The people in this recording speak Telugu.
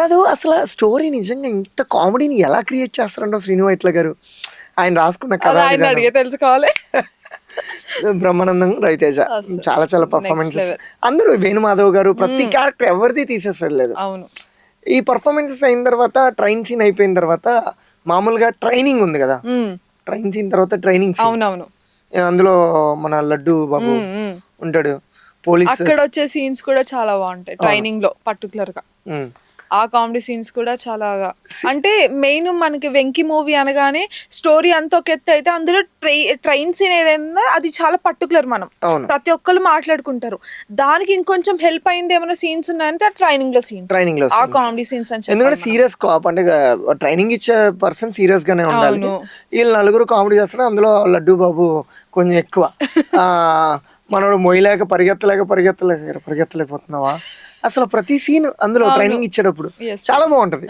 కాదు అసలు స్టోరీ నిజంగా ఇంత కామెడీని ఎలా క్రియేట్ చేస్తారంటో శ్రీను వైట్ల గారు. ఆయన రాసుకున్న కథ అది ఆయన అడిగే తెలుసుకోవాలి. బ్రహ్మానందం, రవితేజ అసలు చాలా చాలా next పర్ఫార్మెన్సెస్. level. అందరూ వేణుమాధవ్ గారు ప్రతి క్యారెక్టర్ ఎవరిది తీసేసలేదు. అవును. ఈ పర్ఫార్మెన్సెస్ అయిన తర్వాత ట్రైన్ సీన్ అయిపోయిన తర్వాత మామూలుగా ట్రైనింగ్ ఉంది కదా, ఉమ్, ట్రైన్ సీన్ తర్వాత ట్రైనింగ్ సీన్. అవునవును. అందులో మన లడ్డు బాబు ఉమ్. ఉంటాడు, పోలీస్. అక్కడ వచ్చే సీన్స్ కూడా చాలా బాగుంటాయి ట్రైనింగ్ లో పర్టికులర్ గా. ఆ కామెడీ సీన్స్ కూడా చాలా అంటే మెయిన్ మనకి వెంకీ మూవీ అనగానే స్టోరీ అంత ఒక ఎత్తు అయితే అందులో ట్రైన్ సీన్ ఏదైనా అది చాలా పర్టికులర్. మనం అవును. ప్రతి ఒక్కళ్ళు మాట్లాడుకుంటారు. దానికి ఇంకొంచెం హెల్ప్ అయింది ఏమైనా సీన్స్ ఉన్నాయంటే ఆ ట్రైనింగ్ లో సీన్స్, ట్రైనింగ్ లో ఆ scenes. కామెడీ సీన్స్ అని ఎందుకంటే చెప్పాలి. సీరియస్ కాప్ అంటే ట్రైనింగ్ ఇచ్చే పర్సన్ సీరియస్ గానే ఉండాలి. అవును. వీళ్ళు నలుగురు కామెడీ చేస్తారు, అందులో లడ్డు బాబు కొంచెం ఎక్కువ. ఆ మనోడు మొయ్యలేక పరిగెత్తలేకపోతున్నావా అసలు ప్రతి సీన్ అందులో అవును. ట్రైనింగ్ ఇచ్చేటప్పుడు Yes, చాలా yes. బాగుంటది.